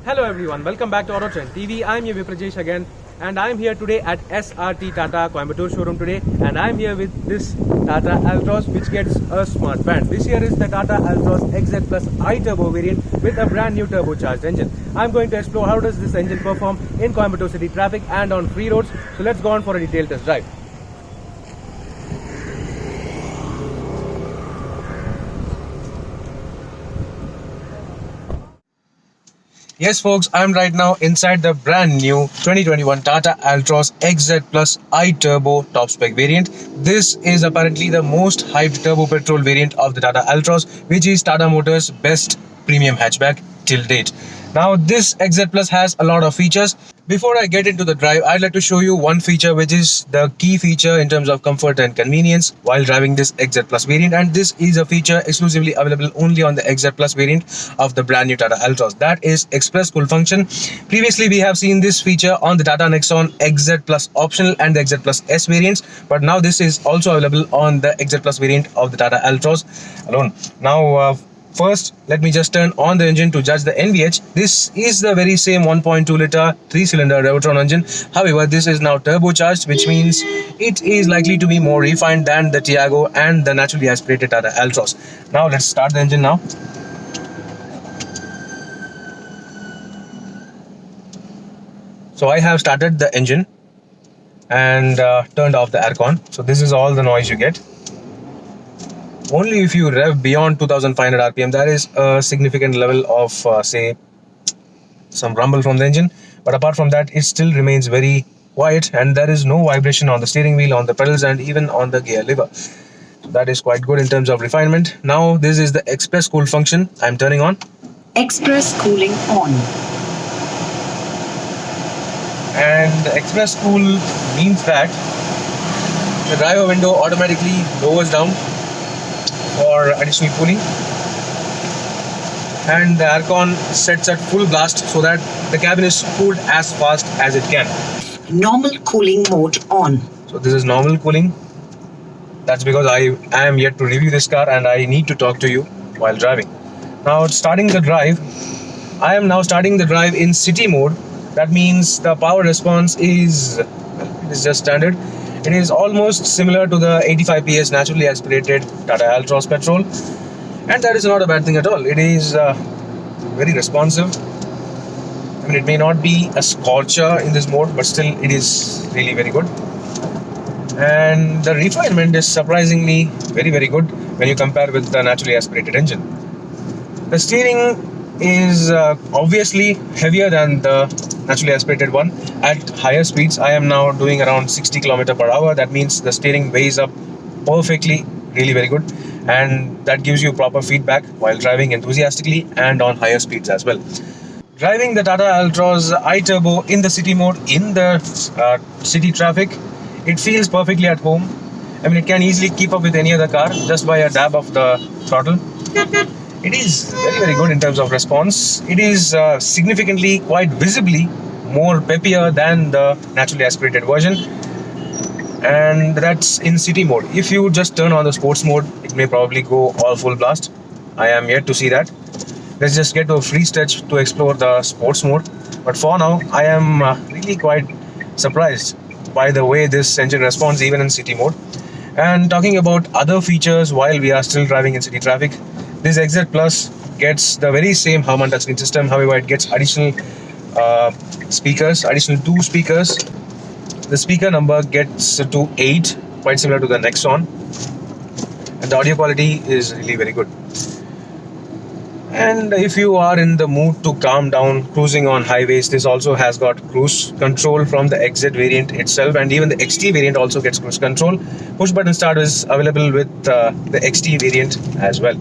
Hello everyone, welcome back to AutoTrend TV. I'm your Viprajesh again, and I'm here today at SRT Tata Coimbatore showroom today, and I'm here with this Tata Altroz which gets a smart band. This here is the Tata Altroz XZ Plus I-Turbo variant with a brand new turbocharged engine. I'm going to explore how does this engine perform in Coimbatore city traffic and on free roads. So let's go on for a detailed test drive. Yes folks, I'm right now inside the brand new 2021 Tata Altroz XZ Plus I-Turbo top spec variant. This is apparently the most hyped turbo petrol variant of the Tata Altroz, which is Tata Motors' best premium hatchback till date. Now this XZ Plus has a lot of features. Before I get into the drive, I'd like to show you one feature which is the key feature in terms of comfort and convenience while driving this XZ Plus variant, and this is a feature exclusively available only on the XZ Plus variant of the brand new Tata Altroz. That is Express Cool function. Previously we have seen this feature on the Tata Nexon XZ Plus optional and the XZ Plus S variants, but now this is also available on the XZ Plus variant of the Tata Altroz alone. Now first, let me just turn on the engine to judge the NVH. This is the very same 1.2 liter 3-cylinder Revoltron engine. However, this is now turbocharged, which means it is likely to be more refined than the Tiago and the naturally aspirated Tata Altroz. Now let's start the engine now. So I have started the engine and turned off the aircon. So this is all the noise you get. Only if you rev beyond 2500 RPM, there is a significant level of say some rumble from the engine, but apart from that it still remains very quiet, and there is no vibration on the steering wheel, on the pedals, and even on the gear lever. So that is quite good in terms of refinement. Now this is the Express Cool function I'm turning on. Express cooling on. And Express Cool means that the driver window automatically lowers down for additional cooling, and the aircon sets at full blast so that the cabin is cooled as fast as it can. Normal cooling mode on. So this is normal cooling. That's because I am yet to review this car and I need to talk to you while driving. Now starting the drive, I am now starting the drive in city mode. That means the power response is, it is just standard. It is almost similar to the 85 PS naturally aspirated Tata Altroz petrol, and that is not a bad thing at all. It is very responsive. I mean, it may not be a scorcher in this mode, but still it is really very good. And the refinement is surprisingly very good when you compare with the naturally aspirated engine. The steering is obviously heavier than the naturally aspirated one. At higher speeds, I am now doing around 60 km/h. That means the steering weighs up perfectly, really very good, and that gives you proper feedback while driving enthusiastically and on higher speeds as well. Driving the Tata Altroz I-Turbo in the city mode, in the city traffic, it feels perfectly at home. I mean, it can easily keep up with any other car just by a dab of the throttle. It is very good in terms of response. It is significantly, quite visibly more peppier than the naturally aspirated version, and that's in city mode. If you just turn on the sports mode, it may probably go all full blast. I am yet to see that. Let's just get to a free stretch to explore the sports mode. But for now, I am really quite surprised by the way this engine responds even in city mode. And talking about other features while we are still driving in city traffic, this XZ Plus gets the very same Harman touchscreen system. However, it gets additional speakers, additional 2 speakers. The speaker number gets to 8, quite similar to the Nexon, and the audio quality is really very good. And if you are in the mood to calm down cruising on highways, this also has got cruise control from the XZ variant itself, and even the XT variant also gets cruise control. Push button start is available with the XT variant as well.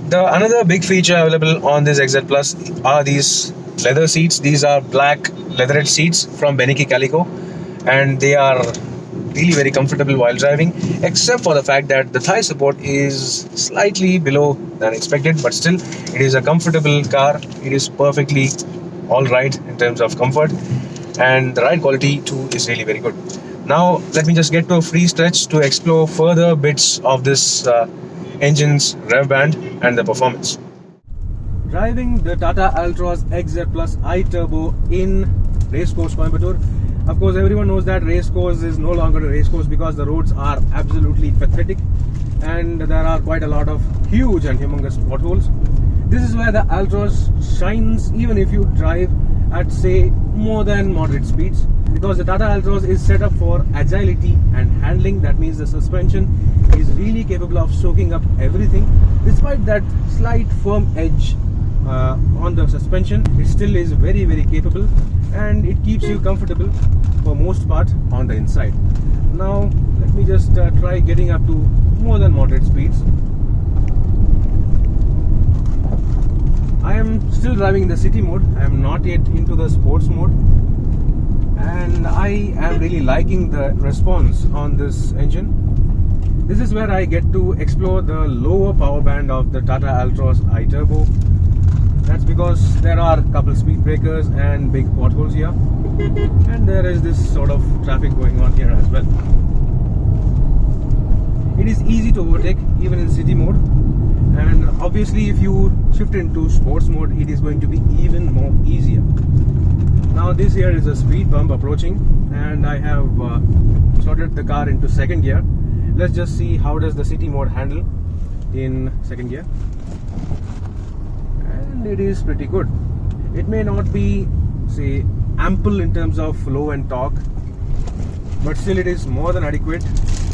Another big feature available on this XZ Plus are these leather seats. These are black leatherette seats from Beneke Calico, and they are really very comfortable while driving, except for the fact that the thigh support is slightly below than expected, but still it is a comfortable car. It is perfectly alright in terms of comfort, and the ride quality too is really very good. Now let me just get to a free stretch to explore further bits of this engine's rev band and the performance. driving the Tata Altroz XZ Plus I-Turbo in Racecourse Coimbatore. Of course, everyone knows that Racecourse is no longer a racecourse because the roads are absolutely pathetic and there are quite a lot of huge and humongous potholes. This is where the Altroz shines even if you drive at, say, more than moderate speeds, because the Tata Altroz is set up for agility and handling. That means the suspension is really capable of soaking up everything. Despite that slight firm edge on the suspension, it still is very, very capable and it keeps you comfortable for most part on the inside. Now let me just try getting up to more than moderate speeds. I am still driving in the city mode. I am not yet into the sports mode, and I am really liking the response on this engine. This is where I get to explore the lower power band of the Tata Altroz I-Turbo. That's because there are a couple speed breakers and big potholes here, and there is this sort of traffic going on here as well. It is easy to overtake even in city mode, and obviously if you shift into sports mode it is going to be even more easier. Now this here is a speed bump approaching, and I have slotted the car into second gear. Let's just see how does the city mode handle in second gear. And it is pretty good. It may not be, say, ample in terms of flow and torque, but still it is more than adequate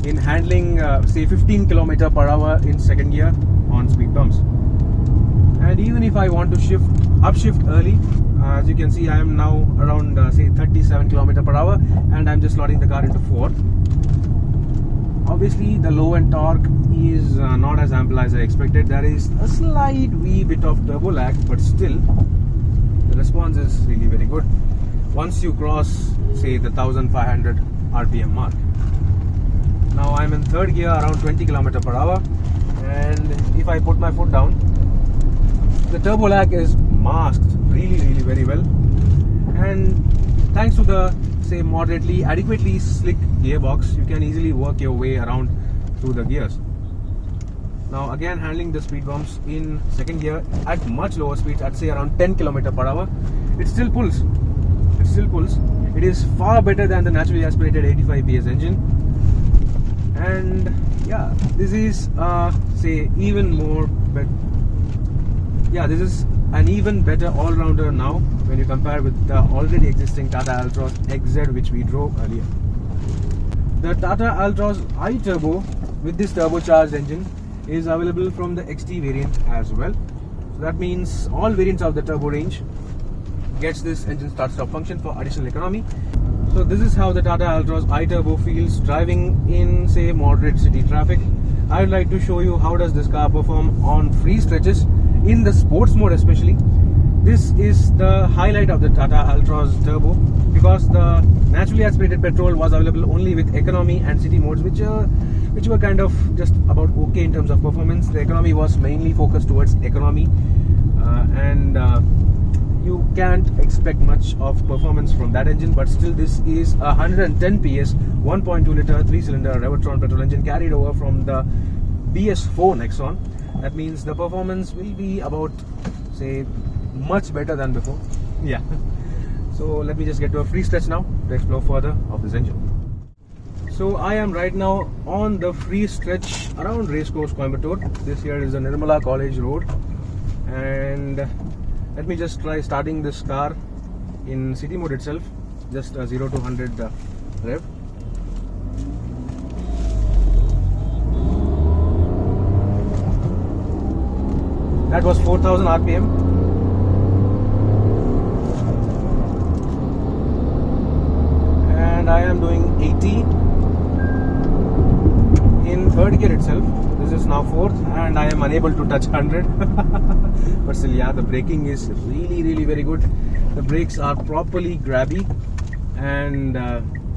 in handling say 15 km per hour in second gear on speed bumps. And even if I want to upshift early, as you can see I am now around say 37 km per hour, and I'm just slotting the car into fourth. Obviously the low end torque is not as ample as I expected. There is a slight wee bit of turbo lag, but still the response is really very good once you cross, say, the 1500 RPM mark. Now I'm in third gear around 20 km per hour, and if I put my foot down, the turbo lag is masked really very well, and thanks to the, say, moderately adequately slick gearbox, you can easily work your way around through the gears. Now again, handling the speed bumps in second gear at much lower speeds, at say around 10 km per hour, it still pulls. It is far better than the naturally aspirated 85 PS engine. And yeah, this is say even more better. Yeah, this is an even better all-rounder now when you compare with the already existing Tata Altroz XZ which we drove earlier. The Tata Altroz I-Turbo with this turbocharged engine is available from the XT variant as well. So that means all variants of the turbo range gets this engine start-stop function for additional economy. So this is how the Tata Altroz I-Turbo feels driving in, say, moderate city traffic. I would like to show you how does this car perform on free stretches in the sports mode especially. This is the highlight of the Tata Altroz Turbo, because the naturally aspirated petrol was available only with economy and city modes, which were kind of just about okay in terms of performance. The economy was mainly focused towards economy, and you can't expect much of performance from that engine, but still this is a 110 PS 1.2 liter 3-cylinder Revertron petrol engine carried over from the BS4 Nexon. That means the performance will be about, say, much better than before. Yeah. So let me just get to a free stretch now to explore further of this engine. So I am right now on the free stretch around Racecourse Coimbatore. This here is the Nirmala College Road, and let me just try starting this car in city mode itself, just 0 to 100 rev. That was 4000 RPM. And I am doing 80 in third gear itself. This is now fourth, and I am unable to touch 100. But still, yeah, the braking is really very good. The brakes are properly grabby, and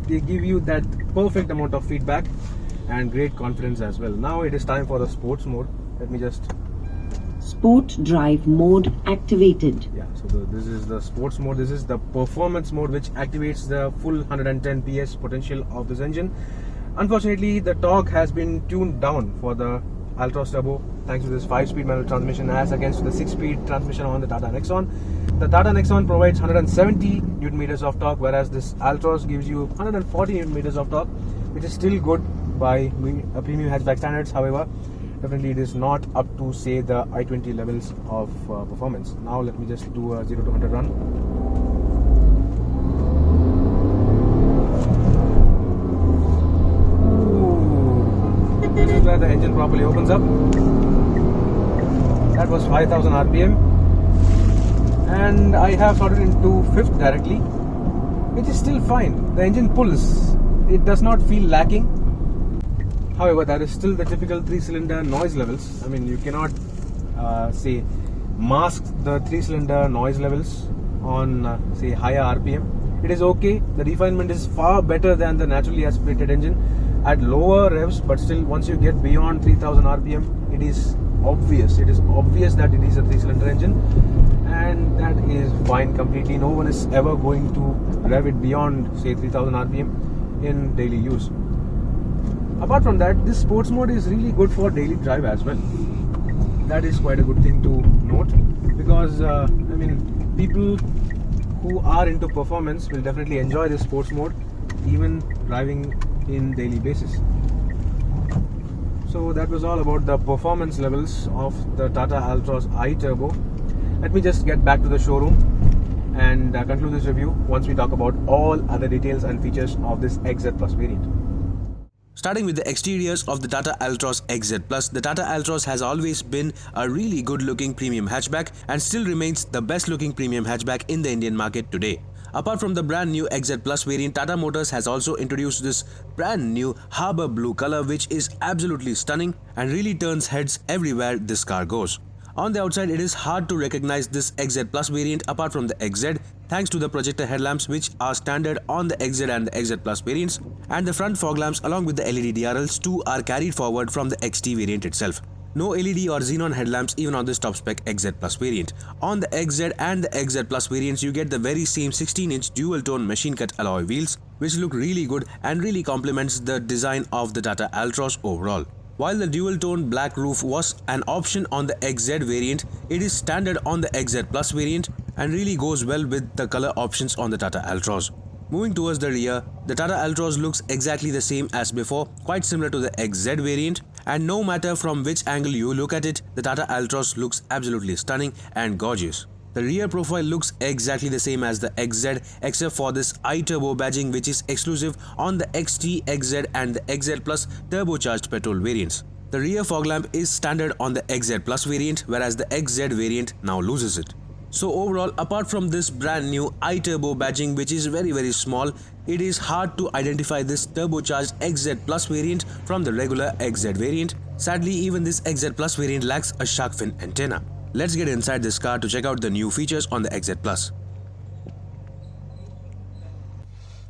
they give you that perfect amount of feedback and great confidence as well. Now it is time for the sports mode. Let me just... Sport drive mode activated. Yeah, so this is the sports mode. This is the performance mode, which activates the full 110 PS potential of this engine. Unfortunately, the torque has been tuned down for the Altroz Turbo thanks to this 5-speed manual transmission as against the 6-speed transmission on the Tata Nexon. The Tata Nexon provides 170 Newton meters of torque, whereas this Altroz gives you 140 Newton meters of torque, which is still good by premium hatchback standards. However, definitely it is not up to, say, the i20 levels of performance. Now let me just do a 0 to 100 run. This is where the engine properly opens up. That was 5000 RPM, and I have started into 5th directly, which is still fine. The engine pulls, it does not feel lacking. However, there is still the typical 3-cylinder noise levels. I mean, you cannot say mask the 3-cylinder noise levels on say higher RPM. It is okay. The refinement is far better than the naturally aspirated engine at lower revs, but still once you get beyond 3000 RPM, it is obvious. It is obvious that it is a 3-cylinder engine, and that is fine completely. No one is ever going to rev it beyond, say, 3000 RPM in daily use. Apart from that, this sports mode is really good for daily drive as well. That is quite a good thing to note, because I mean, people who are into performance will definitely enjoy this sports mode even driving in daily basis. So that was all about the performance levels of the Tata Altroz iTurbo. Let me just get back to the showroom and conclude this review once we talk about all other details and features of this XZ Plus variant. Starting with the exteriors of the Tata Altroz XZ Plus, the Tata Altroz has always been a really good looking premium hatchback and still remains the best looking premium hatchback in the Indian market today. Apart from the brand new XZ Plus variant, Tata Motors has also introduced this brand new Harbour Blue color, which is absolutely stunning and really turns heads everywhere this car goes. On the outside, it is hard to recognize this XZ Plus variant apart from the XZ, thanks to the projector headlamps which are standard on the XZ and the XZ Plus variants, and the front fog lamps along with the LED DRLs too are carried forward from the XT variant itself. No LED or xenon headlamps even on this top spec XZ Plus variant. On the XZ and the XZ Plus variants, you get the very same 16-inch dual-tone machine-cut alloy wheels, which look really good and really complements the design of the Tata Altroz overall. While the dual-tone black roof was an option on the XZ variant, it is standard on the XZ Plus variant and really goes well with the color options on the Tata Altroz. Moving towards the rear, the Tata Altroz looks exactly the same as before, quite similar to the XZ variant, and no matter from which angle you look at it, the Tata Altroz looks absolutely stunning and gorgeous. The rear profile looks exactly the same as the XZ except for this iTurbo badging, which is exclusive on the XT, XZ and the XZ Plus turbocharged petrol variants. The rear fog lamp is standard on the XZ Plus variant, whereas the XZ variant now loses it. So overall, apart from this brand new iTurbo badging, which is very small, it is hard to identify this turbocharged XZ Plus variant from the regular XZ variant. Sadly, even this XZ Plus variant lacks a shark fin antenna. Let's get inside this car to check out the new features on the XZ Plus.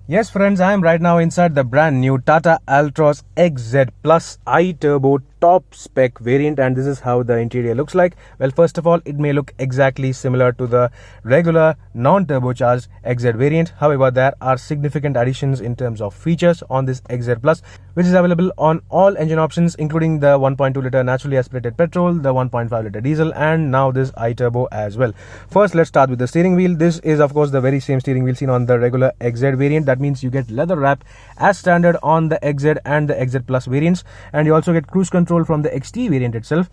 Yes friends, I am right now inside the brand new Tata Altroz XZ Plus iTurbo top spec variant, and this is how the interior looks like. Well, first of all, it may look exactly similar to the regular non-turbocharged XZ variant. However, there are significant additions in terms of features on this XZ Plus, which is available on all engine options, including the 1.2 liter naturally aspirated petrol, the 1.5 liter diesel, and now this iTurbo as well. First, let's start with the steering wheel. This is of course the very same steering wheel seen on the regular XZ variant. That means you get leather wrap as standard on the XZ and the XZ Plus variants, and you also get cruise control from the XT variant itself,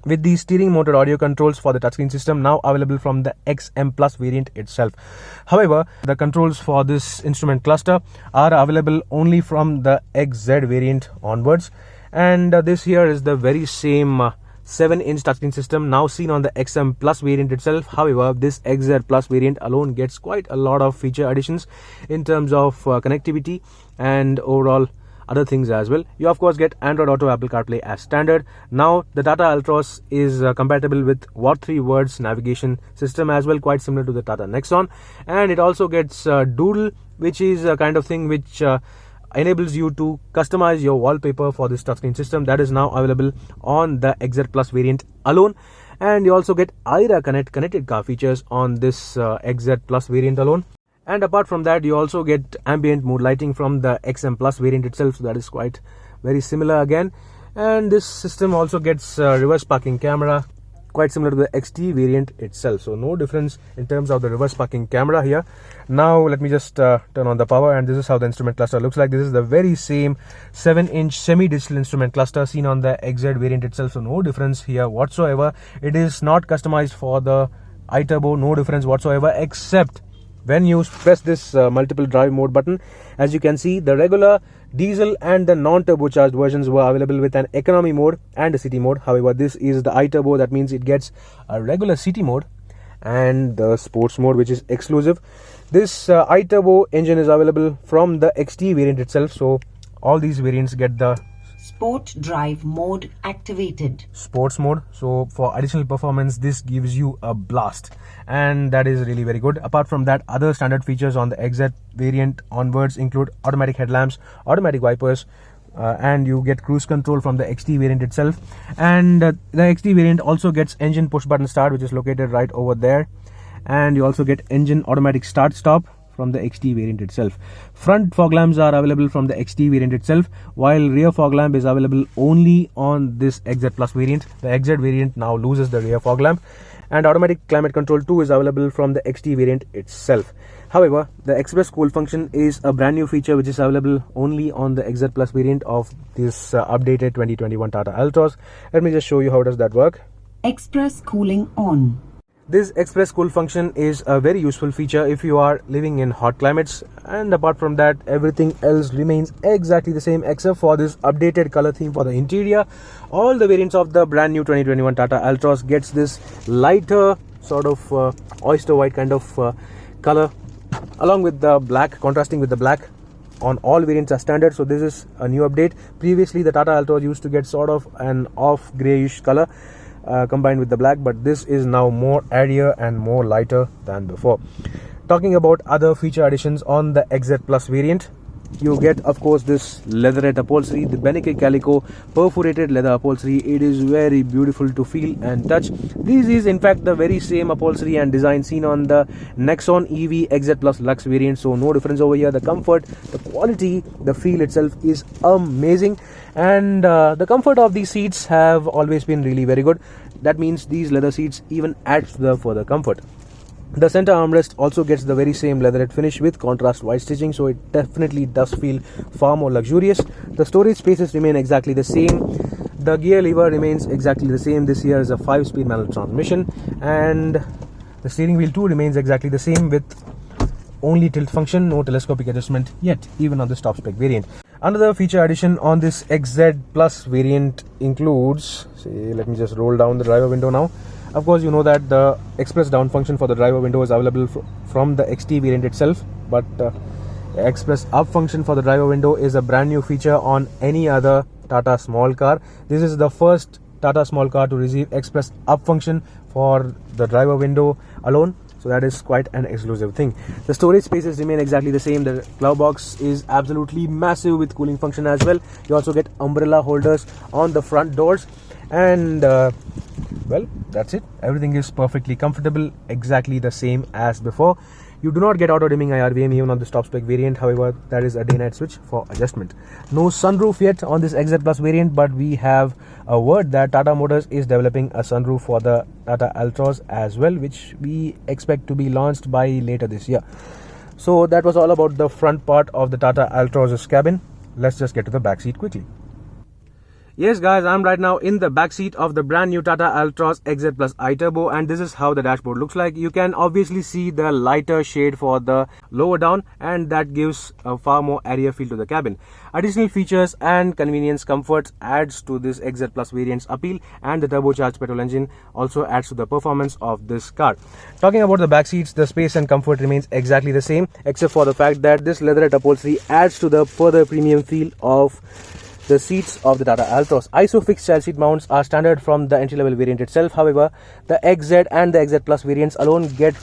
with the steering mounted audio controls for the touchscreen system now available from the XM Plus variant itself. However, the controls for this instrument cluster are available only from the XZ variant onwards, and this here is the very same 7-inch touchscreen system now seen on the XM Plus variant itself. However, this XZ Plus variant alone gets quite a lot of feature additions in terms of connectivity and overall other things as well. You of course get Android Auto, Apple CarPlay as standard. Now the Tata Altroz is compatible with What 3 Words navigation system as well, quite similar to the Tata Nexon, and it also gets Doodle, which is a kind of thing which enables you to customize your wallpaper for this touchscreen system. That is now available on the XZ Plus variant alone, and you also get Aira Connect connected car features on this XZ Plus variant alone. And apart from that, you also get ambient mood lighting from the XM Plus variant itself, so that is quite very similar again. And this system also gets reverse parking camera, quite similar to the XT variant itself. So no difference in terms of the reverse parking camera here. Now let me just turn on the power, and this is how the instrument cluster looks like. This is the very same 7-inch semi-digital instrument cluster seen on the XZ variant itself. So no difference here whatsoever. It is not customized for the iTurbo, no difference whatsoever, except when you press this multiple drive mode button. As you can see, the regular diesel and the non-turbocharged versions were available with an economy mode and a city mode. However, this is the iTurbo, that means it gets a regular city mode and the sports mode, which is exclusive. This iTurbo engine is available from the XT variant itself, so all these variants get the Sport drive mode activated. sports mode. So for additional performance, this gives you a blast, and that is really very good. Apart from that, other standard features on the XZ variant onwards include automatic headlamps, automatic wipers, and you get cruise control from the XT variant itself. And the XT variant also gets engine push button start, which is located right over there, and you also get engine automatic start stop from the XT variant itself. Front fog lamps are available from the XT variant itself, while rear fog lamp is available only on this XZ Plus variant. The XZ variant now loses the rear fog lamp, and automatic climate control too is available from the XT variant itself. However, the Express Cool function is a brand new feature which is available only on the XZ Plus variant of this updated 2021 Tata Altroz. Let me just show you how does that work. Express cooling on. This Express Cool function is a very useful feature if you are living in hot climates, and apart from that, everything else remains exactly the same except for this updated color theme for the interior. All the variants of the brand new 2021 Tata Altroz gets this lighter sort of oyster white kind of color, along with the black, contrasting with the black on all variants are standard. So this is a new update. Previously the Tata Altroz used to get sort of an off grayish color combined with the black, but this is now more airier and more lighter than before. Talking about other feature additions on the XZ Plus variant, you get of course this leatherette upholstery, the Beneke Calico perforated leather upholstery. It is very beautiful to feel and touch. This is in fact the very same upholstery and design seen on the Nexon EV XZ Plus Lux variant, so no difference over here. The comfort, the quality, the feel itself is amazing, and the comfort of these seats have always been really very good. That means these leather seats even adds to the further comfort. The center armrest also gets the very same leatherette finish with contrast white stitching, so it definitely does feel far more luxurious. The storage spaces remain exactly the same. The gear lever remains exactly the same. This here is a 5-speed manual transmission, and the steering wheel too remains exactly the same with only tilt function, no telescopic adjustment yet, even on the top spec variant. Another feature addition on this XZ Plus variant includes, let me just roll down the driver window now. Of course, you know that the express down function for the driver window is available from the XT variant itself, but the express up function for the driver window is a brand new feature on any other Tata small car. This is the first Tata small car to receive express up function for the driver window alone, so that is quite an exclusive thing. The storage spaces remain exactly the same. The glove box is absolutely massive with cooling function as well. You also get umbrella holders on the front doors, and well, that's it. Everything is perfectly comfortable, exactly the same as before. You do not get auto dimming IRVM even on the top spec variant. However, that is a day-night switch for adjustment. No sunroof yet on this XZ Plus variant, but we have a word that Tata Motors is developing a sunroof for the Tata Altroz as well, which we expect to be launched by later this year. So that was all about the front part of the Tata Altroz's cabin. Let's just get to the back seat quickly. Yes guys, I'm right now in the back seat of the brand new Tata Altroz XZ Plus iTurbo, and this is how the dashboard looks like. You can obviously see the lighter shade for the lower down, and that gives a far more airier feel to the cabin. Additional features and convenience comfort adds to this XZ Plus variant's appeal, and the turbocharged petrol engine also adds to the performance of this car. Talking about the back seats, the space and comfort remains exactly the same, except for the fact that this leatherette upholstery adds to the further premium feel of the seats of the Tata Altroz. ISOFIX child seat mounts are standard from the entry-level variant itself. However, the XZ and the XZ Plus variants alone get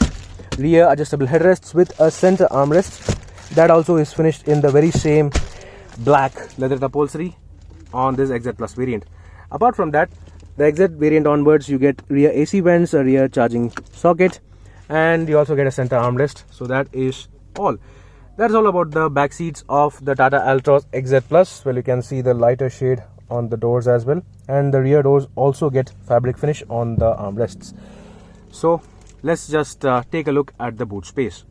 rear adjustable headrests with a center armrest. That also is finished in the very same black leather upholstery on this XZ Plus variant. Apart from that, the XZ variant onwards, you get rear AC vents, a rear charging socket, and you also get a center armrest. So that is all. That's all about the back seats of the Tata Altroz XZ Plus. Well, you can see the lighter shade on the doors as well, and the rear doors also get fabric finish on the armrests. So let's just take a look at the boot space.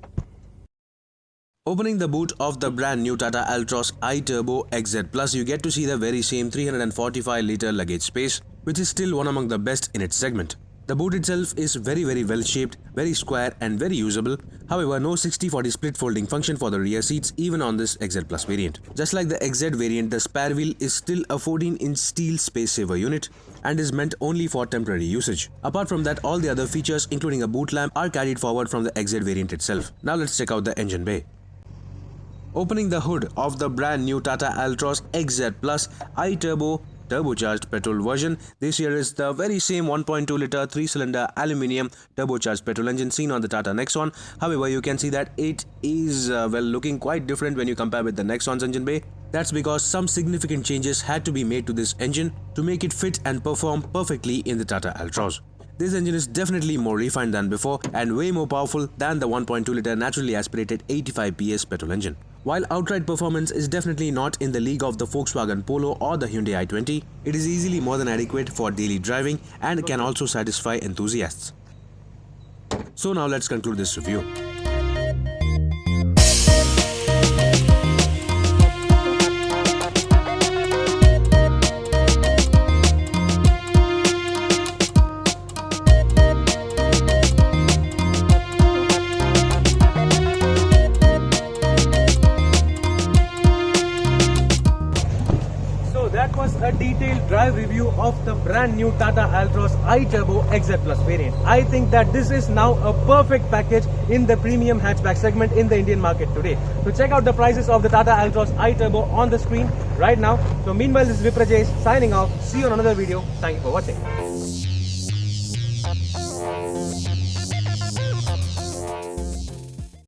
Opening the boot of the brand new Tata Altroz iTurbo XZ Plus, you get to see the very same 345-litre luggage space, which is still one among the best in its segment. The boot itself is very well shaped, very square and very usable. However, no 60-40 split folding function for the rear seats even on this XZ Plus variant. Just like the XZ variant, the spare wheel is still a 14-inch steel space saver unit and is meant only for temporary usage. Apart from that, all the other features including a boot lamp are carried forward from the XZ variant itself. Now let's check out the engine bay. Opening the hood of the brand new Tata Altroz XZ Plus iTurbo turbocharged petrol version, this here is the very same 1.2-litre 3-cylinder aluminium turbocharged petrol engine seen on the Tata Nexon. However, you can see that it is looking quite different when you compare with the Nexon's engine bay. That's because some significant changes had to be made to this engine to make it fit and perform perfectly in the Tata Altroz. This engine is definitely more refined than before and way more powerful than the 1.2-litre naturally aspirated 85 PS petrol engine. While outright performance is definitely not in the league of the Volkswagen Polo or the Hyundai i20, it is easily more than adequate for daily driving and can also satisfy enthusiasts. So now let's conclude this review. That was a detailed drive review of the brand new Tata Altroz iTurbo XZ Plus variant. I think that this is now a perfect package in the premium hatchback segment in the Indian market today. So check out the prices of the Tata Altroz iTurbo on the screen right now. So meanwhile, this is Viprajesh signing off. See you on another video. Thank you for watching.